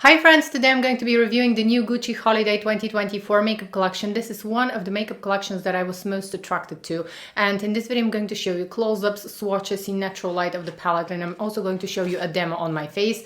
Hi friends, today I'm going to be reviewing the new Gucci Holiday 2024 makeup collection. This is one of the makeup collections that I was most attracted to, and in this video I'm going to show you close-ups, swatches in natural light of the palette, and I'm also going to show you a demo on my face.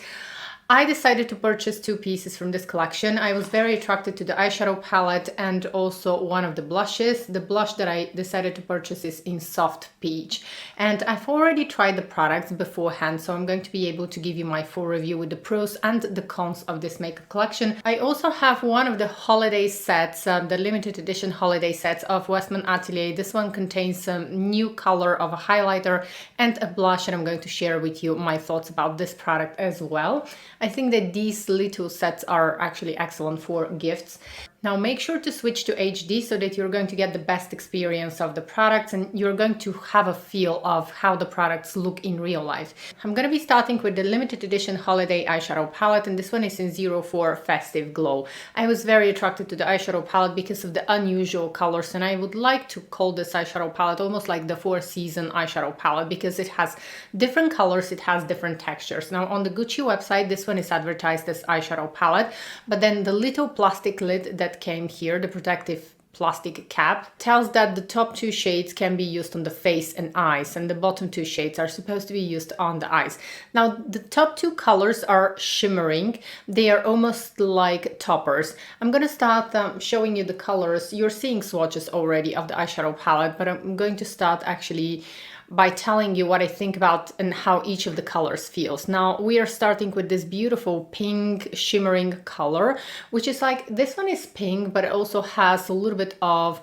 I decided to purchase two pieces from this collection. I was very attracted to the eyeshadow palette and also one of the blushes. The blush that I decided to purchase is in Soft Peach. And I've already tried the products beforehand, so I'm going to be able to give you my full review with the pros and the cons of this makeup collection. I also have one of the holiday sets, the limited edition holiday sets of Westman Atelier. This one contains some new color of a highlighter and a blush, and I'm going to share with you my thoughts about this product as well. I think that these little sets are actually excellent for gifts. Now make sure to switch to HD so that you're going to get the best experience of the products and you're going to have a feel of how the products look in real life. I'm going to be starting with the limited edition holiday eyeshadow palette, and this one is in 04 Festive Glow. I was very attracted to the eyeshadow palette because of the unusual colors, and I would like to call this eyeshadow palette almost like the Four Season eyeshadow palette because it has different colors, it has different textures. Now on the Gucci website, this one is advertised as eyeshadow palette, but then the little plastic lid that came here, the protective plastic cap, tells that the top two shades can be used on the face and eyes, and the bottom two shades are supposed to be used on the eyes. Now the top two colors are shimmering. They are almost like toppers. I'm going to start showing you the colors. You're seeing swatches already of the eyeshadow palette, but I'm going to start actually by telling you what I think about and how each of the colors feels. Now we are starting with this beautiful pink shimmering color, which is like, this one is pink, but it also has a little bit of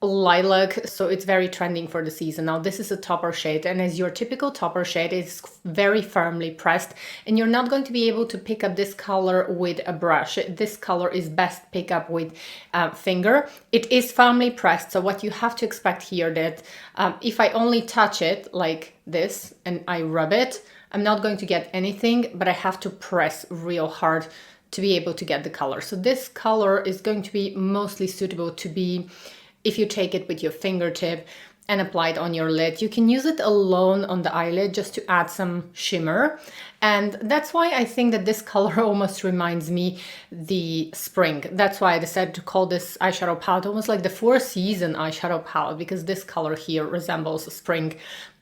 lilac, so it's very trending for the season. Now this is a topper shade, and as your typical topper shade, it's very firmly pressed, and you're not going to be able to pick up this color with a brush. This color is best pick up with finger. It is firmly pressed, so what you have to expect here that if I only touch it like this and I rub it, I'm not going to get anything, but I have to press real hard to be able to get the color. So this color is going to be mostly suitable to be if you take it with your fingertip and apply it on your lid. You can use it alone on the eyelid just to add some shimmer. And that's why I think that this color almost reminds me the spring. That's why I decided to call this eyeshadow palette almost like the Four Season eyeshadow palette, because this color here resembles spring.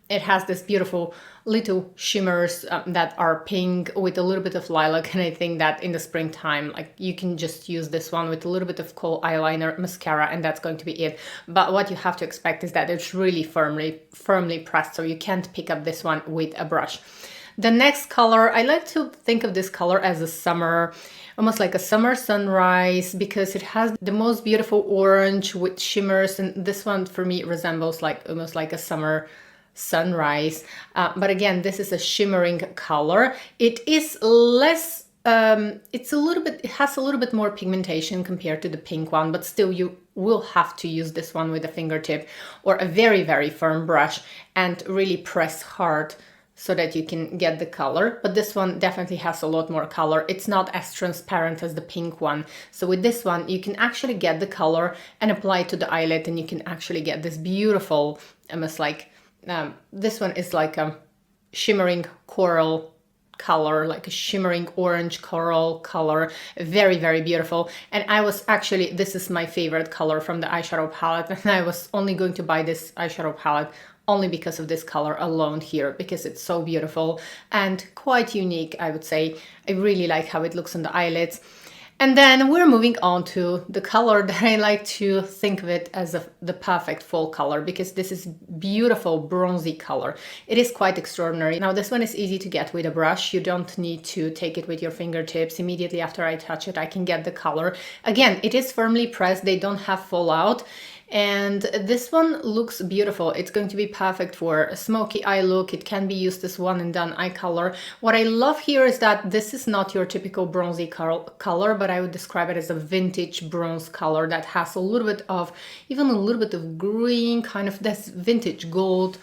It has this beautiful little shimmers that are pink with a little bit of lilac, and I think that in the springtime, like, you can just use this one with a little bit of kohl eyeliner, mascara, and that's going to be it. But what you have to expect is that it's really firmly pressed, so you can't pick up this one with a brush. The next color, I like to think of this color as a summer, almost like a summer sunrise, because it has the most beautiful orange with shimmers, and this one for me resembles like almost like a summer sunrise. But again, this is a shimmering color. It is less, it has a little bit more pigmentation compared to the pink one, but still you will have to use this one with a fingertip or a very, very firm brush and really press hard so that you can get the color. But this one definitely has a lot more color. It's not as transparent as the pink one. So with this one, you can actually get the color and apply it to the eyelid, and you can actually get this beautiful, almost like, this one is like a shimmering coral color, like a shimmering orange coral color. Very, very beautiful. And I was actually, this is my favorite color from the eyeshadow palette, and I was only going to buy this eyeshadow palette only because of this color alone here, because it's so beautiful and quite unique, I would say. I really like how it looks on the eyelids. And then we're moving on to the color that I like to think of it as the perfect fall color, because this is beautiful bronzy color. It is quite extraordinary. Now this one is easy to get with a brush. You don't need to take it with your fingertips. Immediately after I touch it, I can get the color. Again, it is firmly pressed. They don't have fallout. And this one looks beautiful. It's going to be perfect for a smoky eye look. It can be used as one and done eye color. What I love here is that this is not your typical bronzy color, but I would describe it as a vintage bronze color that has a little bit of, even a little bit of green, kind of this vintage gold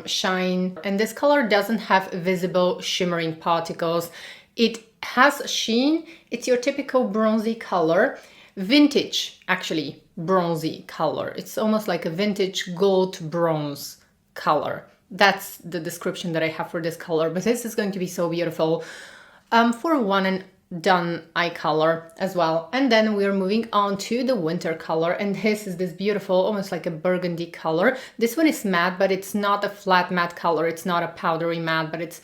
shine. And this color doesn't have visible shimmering particles. It has sheen. It's your typical bronzy color. Vintage, actually, bronzy color. It's almost like a vintage gold bronze color. That's the description that I have for this color, but this is going to be so beautiful. for one and done eye color as well. And then we're moving on to the winter color, and this is this beautiful, almost like a burgundy color. This one is matte, but it's not a flat matte color. It's not a powdery matte, but it's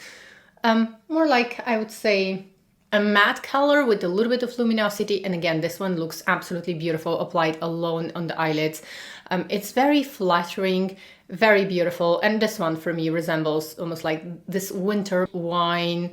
more like, I would say, a matte color with a little bit of luminosity. And again, this one looks absolutely beautiful applied alone on the eyelids. It's very flattering, very beautiful. And this one for me resembles almost like this winter wine.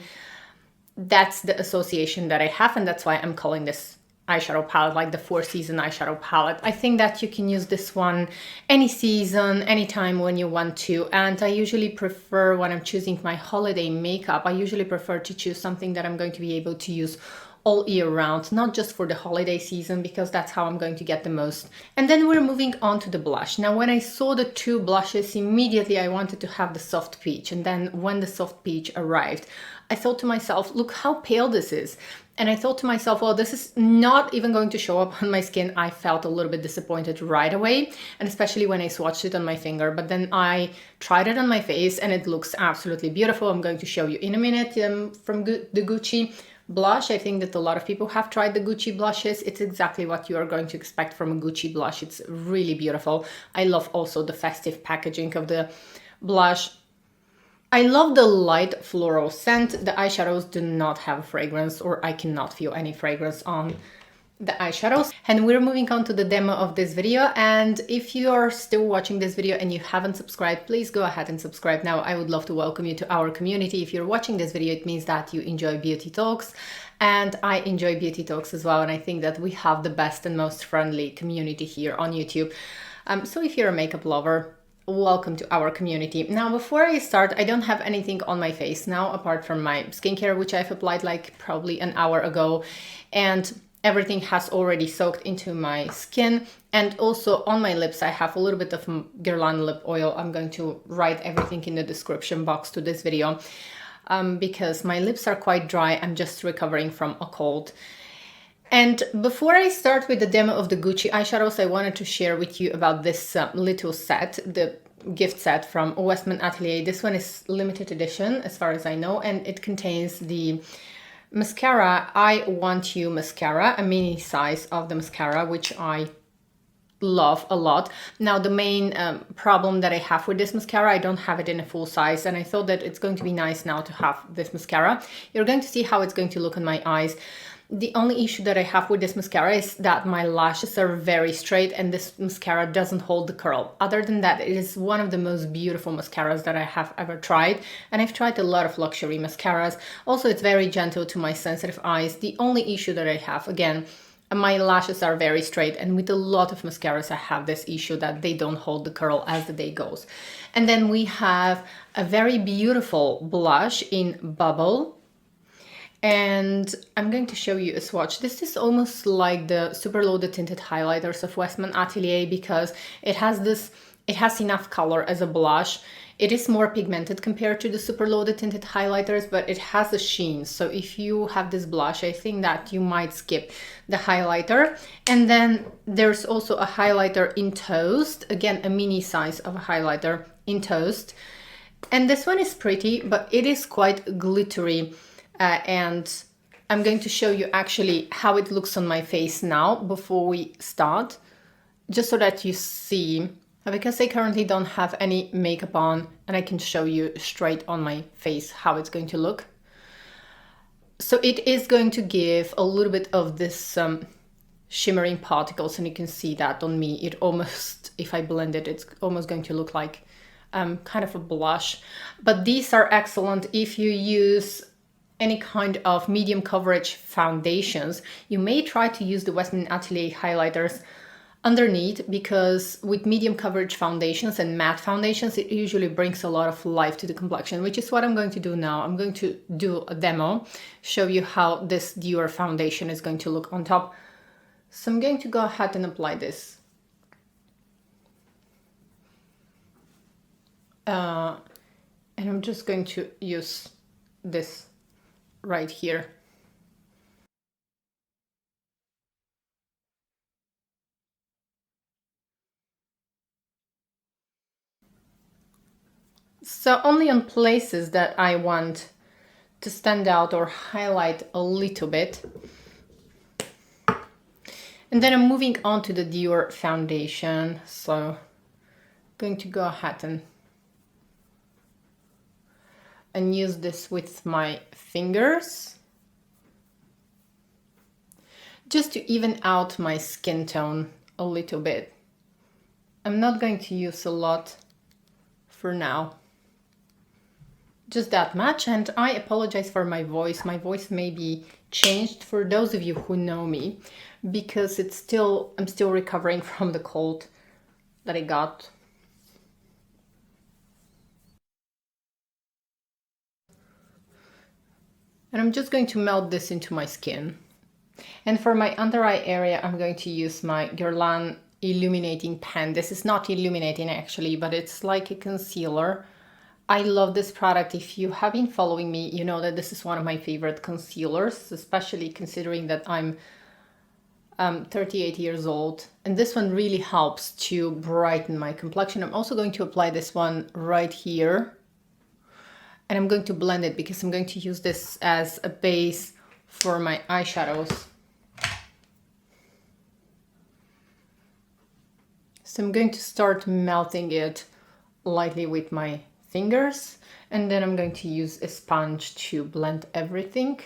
That's the association that I have, and that's why I'm calling this eyeshadow palette like the 4-season eyeshadow palette. I think that you can use this one any season, anytime when you want to. And I usually prefer, when I'm choosing my holiday makeup, I usually prefer to choose something that I'm going to be able to use all year round, not just for the holiday season, because that's how I'm going to get the most. And then we're moving on to the blush. Now, when I saw the two blushes, immediately I wanted to have the soft peach. And then when the soft peach arrived, I thought to myself, look how pale this is. And I thought to myself, well, this is not even going to show up on my skin. I felt a little bit disappointed right away, and especially when I swatched it on my finger. But then I tried it on my face and it looks absolutely beautiful. I'm going to show you in a minute from the Gucci blush. I think that a lot of people have tried the Gucci blushes. It's exactly what you are going to expect from a Gucci blush. It's really beautiful. I love also the festive packaging of the blush. I love the light floral scent. The eyeshadows do not have a fragrance, or I cannot feel any fragrance on the eyeshadows. And we're moving on to the demo of this video. And if you are still watching this video and you haven't subscribed, please go ahead and subscribe now. I would love to welcome you to our community. If you're watching this video, it means that you enjoy beauty talks, and I enjoy beauty talks as well. And I think that we have the best and most friendly community here on YouTube. So if you're a makeup lover, welcome to our community. Now, before I start, I don't have anything on my face now apart from my skincare, which I've applied like probably an hour ago, and everything has already soaked into my skin. And also on my lips, I have a little bit of Guerlain lip oil. I'm going to write everything in the description box to this video because my lips are quite dry. I'm just recovering from a cold. And before I start with the demo of the Gucci eyeshadows, I wanted to share with you about this little set, the gift set from Westman Atelier. This one is limited edition, as far as I know, and it contains the mascara, I Want You mascara, a mini size of the mascara, which I love a lot. Now, the main problem that I have with this mascara, I don't have it in a full size, and I thought that it's going to be nice now to have this mascara. You're going to see how it's going to look on my eyes. The only issue that I have with this mascara is that my lashes are very straight and this mascara doesn't hold the curl. Other than that, it is one of the most beautiful mascaras that I have ever tried. And I've tried a lot of luxury mascaras. Also, it's very gentle to my sensitive eyes. The only issue that I have, again, my lashes are very straight, and with a lot of mascaras I have this issue that they don't hold the curl as the day goes. And then we have a very beautiful blush in Bubble. And I'm going to show you a swatch. This is almost like the super loaded tinted highlighters of Westman Atelier because it has enough color as a blush. It is more pigmented compared to the super loaded tinted highlighters, but it has a sheen. So if you have this blush, I think that you might skip the highlighter. And then there's also a highlighter in Toast. Again, a mini size of a highlighter in Toast. And this one is pretty, but it is quite glittery. And I'm going to show you actually how it looks on my face now before we start, just so that you see, because I currently don't have any makeup on, and I can show you straight on my face how it's going to look. So it is going to give a little bit of this shimmering particles, and you can see that on me. It almost, if I blend it, it's almost going to look like kind of a blush. But these are excellent if you use any kind of medium coverage foundations. You may try to use the Westman Atelier highlighters underneath, because with medium coverage foundations and matte foundations, it usually brings a lot of life to the complexion, which is what I'm going to do now. I'm going to do a demo, show you how this Dior foundation is going to look on top. So I'm going to go ahead and apply this. And I'm just going to use this right here. So only on places that I want to stand out or highlight a little bit. And then I'm moving on to the Dior foundation. So I'm going to go ahead and use this with my fingers just to even out my skin tone a little bit. I'm not going to use a lot for now, just that much. And I apologize for my voice. My voice may be changed for those of you who know me, because I'm still recovering from the cold that I got. And I'm just going to melt this into my skin. And for my under eye area, I'm going to use my Guerlain illuminating pen. This is not illuminating actually, but it's like a concealer. I love this product. If you have been following me, you know that this is one of my favorite concealers, especially considering that I'm 38 years old. And this one really helps to brighten my complexion. I'm also going to apply this one right here. And I'm going to blend it because I'm going to use this as a base for my eyeshadows. So I'm going to start melting it lightly with my fingers, and then I'm going to use a sponge to blend everything.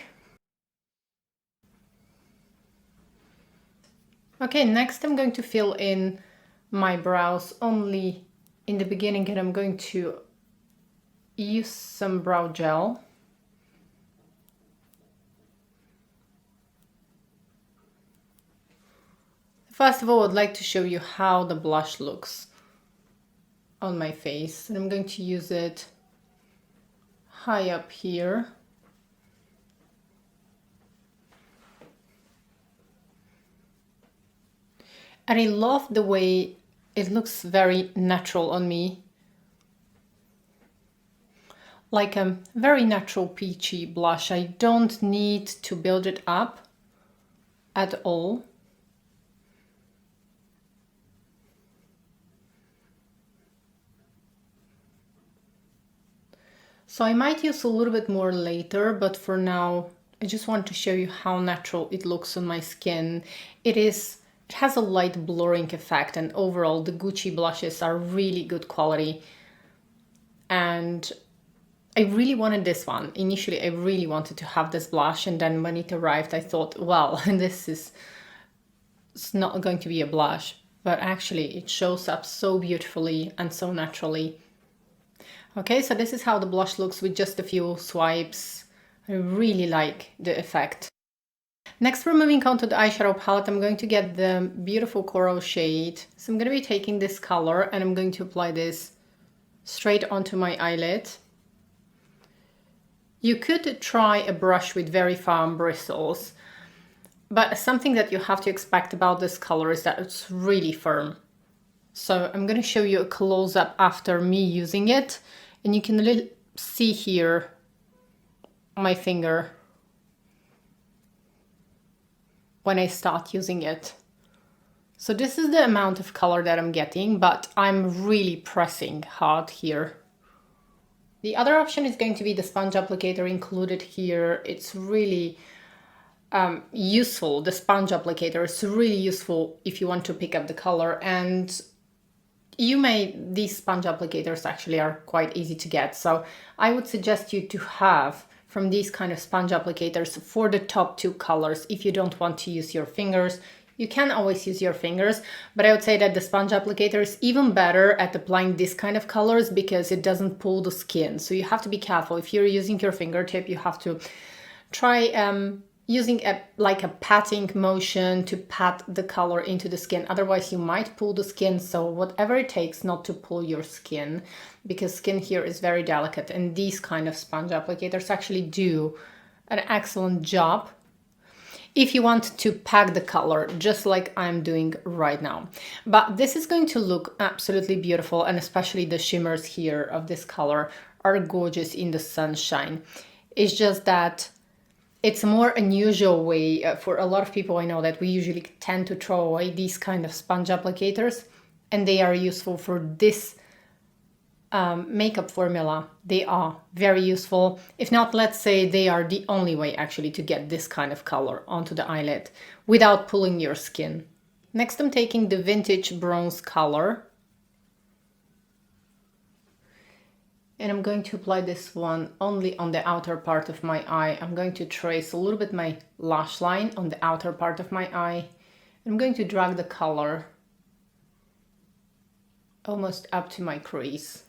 Okay, next I'm going to fill in my brows only in the beginning, and I'm going to use some brow gel. First of all, I'd like to show you how the blush looks on my face. And I'm going to use it high up here. And I love the way it looks very natural on me. Like a very natural peachy blush. I don't need to build it up at all. So I might use a little bit more later, but for now, I just want to show you how natural it looks on my skin. It has a light blurring effect, and overall the Gucci blushes are really good quality. And I really wanted this one. Initially, I really wanted to have this blush, and then when it arrived, I thought, well, it's not going to be a blush, but actually it shows up so beautifully and so naturally. Okay, so this is how the blush looks with just a few swipes. I really like the effect. Next, we're moving on to the eyeshadow palette. I'm going to get the beautiful coral shade. So I'm going to be taking this color and I'm going to apply this straight onto my eyelid. You could try a brush with very fine bristles, but something that you have to expect about this color is that it's really firm. So I'm going to show you a close-up after me using it, and you can see here my finger when I start using it. So this is the amount of color that I'm getting, but I'm really pressing hard here. The other option is going to be the sponge applicator included here. It's really useful. The sponge applicator is really useful if you want to pick up the color, and these sponge applicators actually are quite easy to get. So I would suggest you to have from these kind of sponge applicators for the top two colors. If you don't want to use your fingers, you can always use your fingers, but I would say that the sponge applicator is even better at applying this kind of colors because it doesn't pull the skin. So you have to be careful. If you're using your fingertip, you have to try using like a patting motion to pat the color into the skin. Otherwise you might pull the skin. So whatever it takes not to pull your skin, because skin here is very delicate, and these kind of sponge applicators actually do an excellent job if you want to pack the color just like I'm doing right now. But this is going to look absolutely beautiful, and especially the shimmers here of this color are gorgeous in the sunshine. It's just that it's a more unusual way for a lot of people. I know that we usually tend to throw away these kind of sponge applicators, and they are useful for this makeup formula. They are very useful. If not, let's say they are the only way actually to get this kind of color onto the eyelid without pulling your skin. Next, I'm taking the Vintage Bronze color. And I'm going to apply this one only on the outer part of my eye. I'm going to trace a little bit my lash line on the outer part of my eye. I'm going to drag the color almost up to my crease.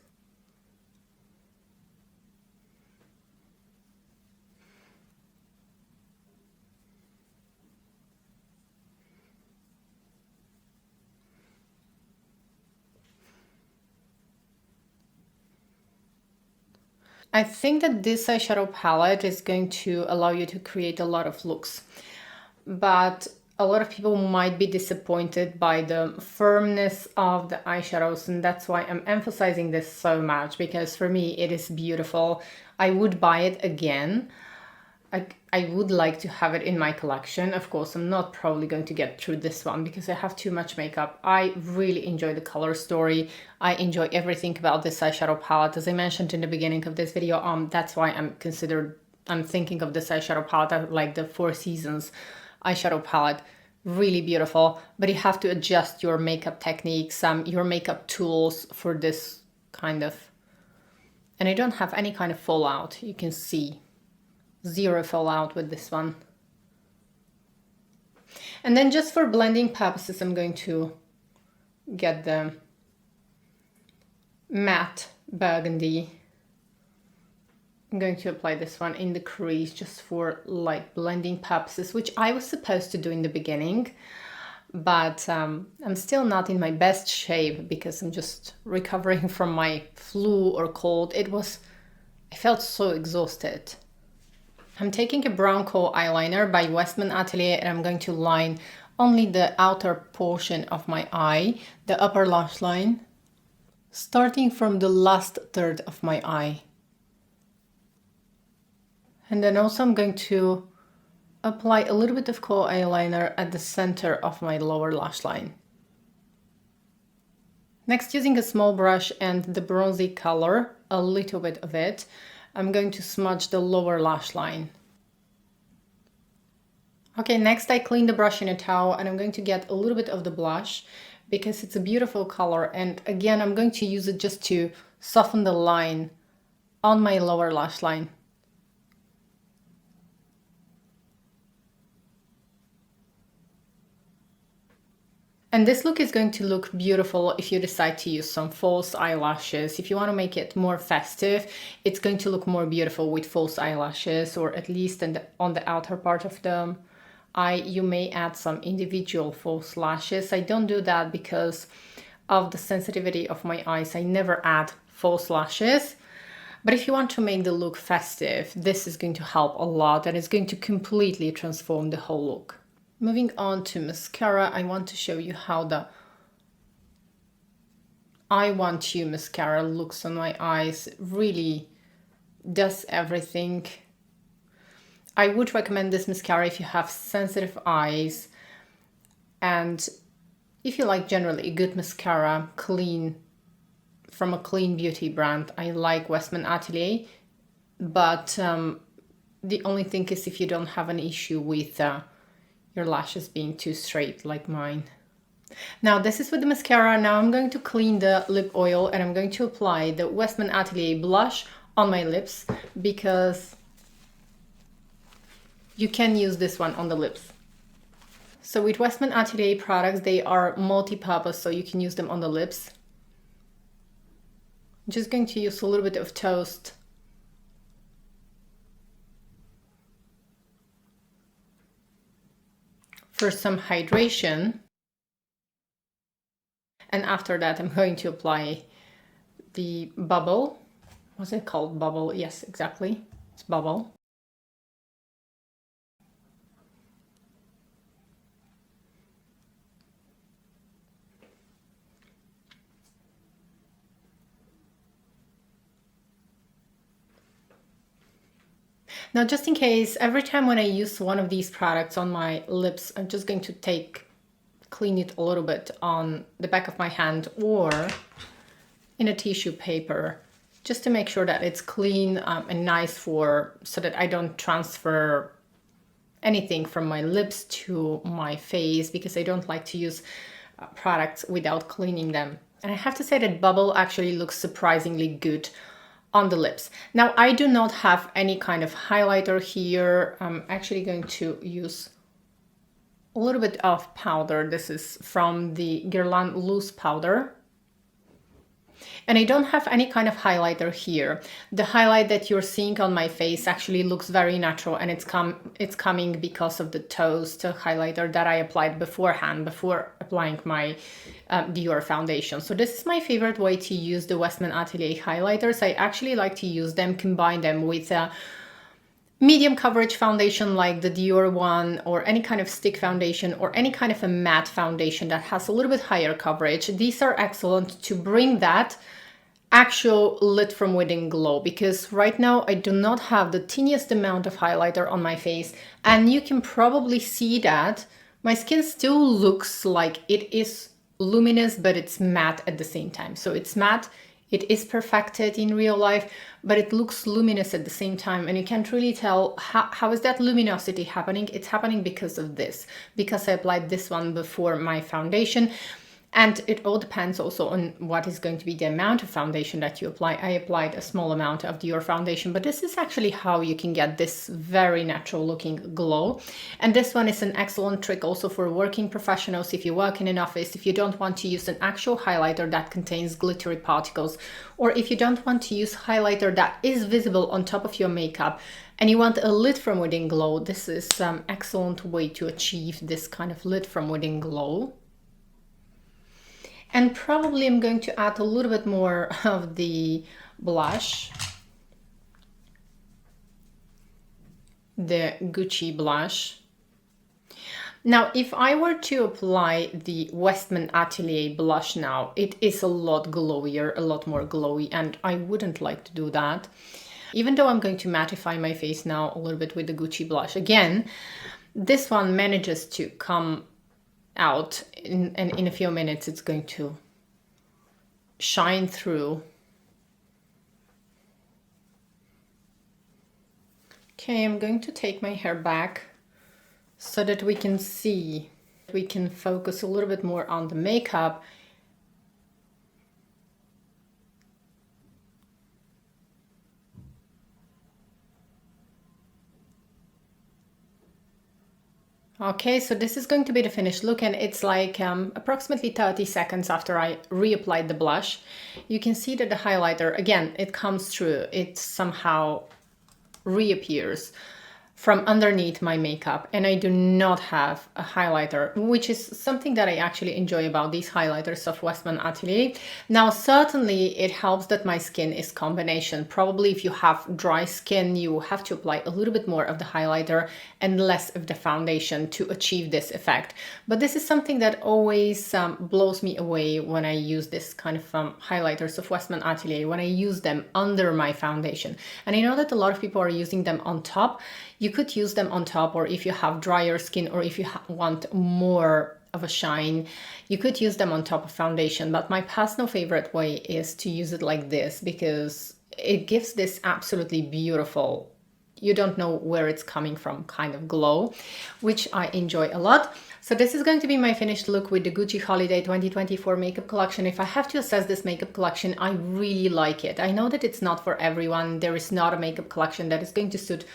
I think that this eyeshadow palette is going to allow you to create a lot of looks, but a lot of people might be disappointed by the firmness of the eyeshadows, and that's why I'm emphasizing this so much, because for me it is beautiful. I would buy it again. I would like to have it in my collection. Of course, I'm not probably going to get through this one because I have too much makeup. I really enjoy the color story. I enjoy everything about this eyeshadow palette. As I mentioned in the beginning of this video, that's why I'm thinking of this eyeshadow palette like the Four Seasons eyeshadow palette. Really beautiful, but you have to adjust your makeup techniques, your makeup tools for this kind of, and I don't have any kind of fallout. You can see zero fallout with this one. And then just for blending purposes, I'm going to get the matte burgundy. I'm going to apply this one in the crease just for like blending purposes, which I was supposed to do in the beginning, but I'm still not in my best shape because I'm just recovering from my flu or cold. I felt so exhausted. I'm taking a brown coal eyeliner by Westman Atelier, and I'm going to line only the outer portion of my eye, the upper lash line, starting from the last third of my eye. And then also I'm going to apply a little bit of coal eyeliner at the center of my lower lash line. Next, using a small brush and the bronzy color, a little bit of it, I'm going to smudge the lower lash line. Okay, next I clean the brush in a towel and I'm going to get a little bit of the blush because it's a beautiful color, and again I'm going to use it just to soften the line on my lower lash line. And this look is going to look beautiful if you decide to use some false eyelashes. If you want to make it more festive, it's going to look more beautiful with false eyelashes, or at least on the outer part of the eye, you may add some individual false lashes. I don't do that because of the sensitivity of my eyes. I never add false lashes. But if you want to make the look festive, this is going to help a lot, and it's going to completely transform the whole look. Moving on to mascara, I want to show you how the I Want You mascara looks on my eyes. It really does everything. I would recommend this mascara if you have sensitive eyes, and if you like generally a good mascara, clean, from a clean beauty brand. I like Westman Atelier, but the only thing is if you don't have an issue with your lashes being too straight like mine. Now this is with the mascara. Now I'm going to clean the lip oil and I'm going to apply the Westman Atelier blush on my lips, because you can use this one on the lips. So with Westman Atelier products, they are multi-purpose, so you can use them on the lips. I'm just going to use a little bit of toast for some hydration, and after that I'm going to apply the bubble. What's it called? Bubble? Yes, exactly. It's bubble. Now, just in case, every time when I use one of these products on my lips, I'm just going to clean it a little bit on the back of my hand, or in a tissue paper, just to make sure that it's clean and nice so that I don't transfer anything from my lips to my face, because I don't like to use products without cleaning them. And I have to say that Bubble actually looks surprisingly good on the lips. Now, I do not have any kind of highlighter here. I'm actually going to use a little bit of powder. This is from the Guerlain Loose Powder. And I don't have any kind of highlighter here. The highlight that you're seeing on my face actually looks very natural, and it's coming because of the Toast highlighter that I applied beforehand, before applying my Dior foundation. So this is my favorite way to use the Westman Atelier highlighters. I actually like to use them, combine them with a medium coverage foundation like the Dior one, or any kind of stick foundation, or any kind of a matte foundation that has a little bit higher coverage. These are excellent to bring that actual lit from within glow, because right now I do not have the teeniest amount of highlighter on my face, and you can probably see that my skin still looks like it is luminous, but it's matte at the same time. So it's matte, it is perfected in real life, but it looks luminous at the same time, and you can't really tell how is that luminosity happening. It's happening because of this, because I applied this one before my foundation. And it all depends also on what is going to be the amount of foundation that you apply. I applied a small amount of Dior foundation, but this is actually how you can get this very natural looking glow. And this one is an excellent trick also for working professionals. If you work in an office, if you don't want to use an actual highlighter that contains glittery particles, or if you don't want to use highlighter that is visible on top of your makeup, and you want a lit from within glow, this is an excellent way to achieve this kind of lit from within glow. And probably I'm going to add a little bit more of the blush, the Gucci blush. Now, if I were to apply the Westman Atelier blush now, it is a lot glowier, a lot more glowy, and I wouldn't like to do that. Even though I'm going to mattify my face now a little bit with the Gucci blush. Again, this one manages to come out and in a few minutes it's going to shine through. Okay, I'm going to take my hair back so that we can see, we can focus a little bit more on the makeup. Okay, so this is going to be the finished look, and it's like approximately 30 seconds after I reapplied the blush. You can see that the highlighter, again, it comes through, it somehow reappears from underneath my makeup, and I do not have a highlighter, which is something that I actually enjoy about these highlighters of Westman Atelier. Now, certainly it helps that my skin is combination. Probably if you have dry skin, you have to apply a little bit more of the highlighter and less of the foundation to achieve this effect. But this is something that always blows me away when I use this kind of highlighters of Westman Atelier, when I use them under my foundation. And I know that a lot of people are using them on top. You could use them on top, or if you have drier skin, or if you want more of a shine, you could use them on top of foundation. But my personal favorite way is to use it like this, because it gives this absolutely beautiful, you don't know where it's coming from kind of glow, which I enjoy a lot. So this is going to be my finished look with the Gucci Holiday 2024 makeup collection. If I have to assess this makeup collection, I really like it. I know that it's not for everyone. There is not a makeup collection that is going to suit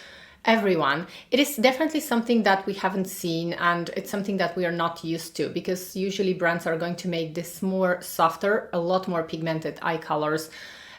everyone. It is definitely something that we haven't seen, and it's something that we are not used to, because usually brands are going to make this more softer, a lot more pigmented eye colors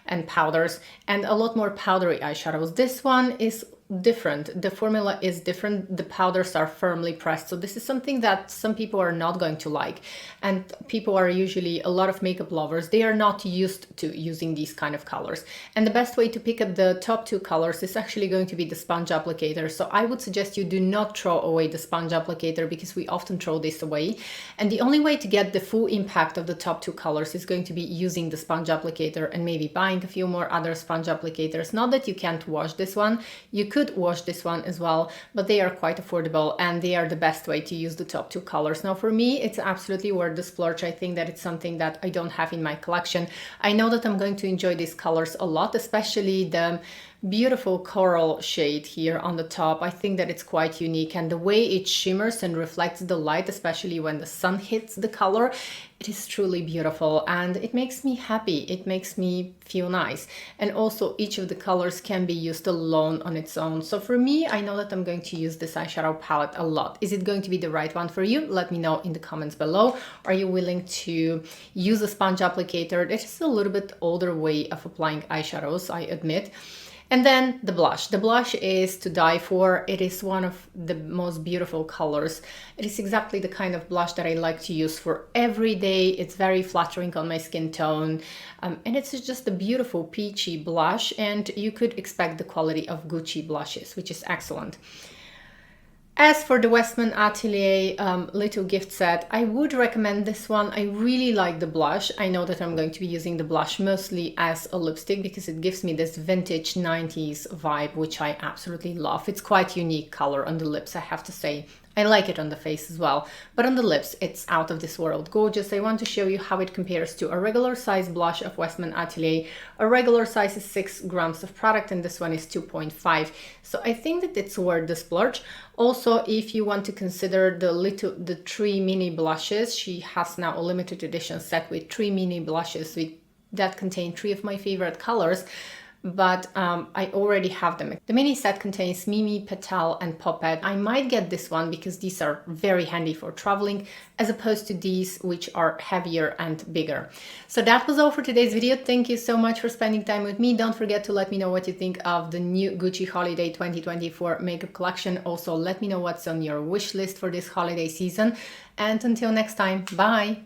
and powders, and a lot more powdery eyeshadows. This one is different. The formula is different. The powders are firmly pressed. So this is something that some people are not going to like. And people are usually, a lot of makeup lovers, they are not used to using these kind of colors. And the best way to pick up the top two colors is actually going to be the sponge applicator. So I would suggest you do not throw away the sponge applicator, because we often throw this away. And the only way to get the full impact of the top two colors is going to be using the sponge applicator and maybe buying a few more other sponge applicators. Not that you can't wash this one. You could could wash this one as well, but they are quite affordable and they are the best way to use the top two colors. Now for me, it's absolutely worth the splurge. I think that it's something that I don't have in my collection. I know that I'm going to enjoy these colors a lot, especially the beautiful coral shade here on the top. I think that it's quite unique, and the way it shimmers and reflects the light, especially when the sun hits the color, it is truly beautiful and it makes me happy. It makes me feel nice. And also each of the colors can be used alone on its own. So for me, I know that I'm going to use this eyeshadow palette a lot. Is it going to be the right one for you? Let me know in the comments below. Are you willing to use a sponge applicator? It is a little bit older way of applying eyeshadows, I admit. And then the blush. The blush is to die for. It is one of the most beautiful colors. It is exactly the kind of blush that I like to use for every day. It's very flattering on my skin tone. And it's just a beautiful peachy blush, and you could expect the quality of Gucci blushes, which is excellent. As for the Westman Atelier little gift set, I would recommend this one. I really like the blush. I know that I'm going to be using the blush mostly as a lipstick because it gives me this vintage 90s vibe, which I absolutely love. It's quite unique color on the lips, I have to say. I like it on the face as well, but on the lips, it's out of this world gorgeous. I want to show you how it compares to a regular size blush of Westman Atelier. A regular size is 6 grams of product and this one is 2.5. So I think that it's worth the splurge. Also, if you want to consider the 3 mini blushes, she has now a limited edition set with 3 mini blushes that contain 3 of my favorite colors. But I already have them. The mini set contains Mimi, Petal and Poppet. I might get this one because these are very handy for traveling as opposed to these which are heavier and bigger. So that was all for today's video. Thank you so much for spending time with me. Don't forget to let me know what you think of the new Gucci Holiday 2024 makeup collection. Also let me know what's on your wish list for this holiday season. And until next time, bye!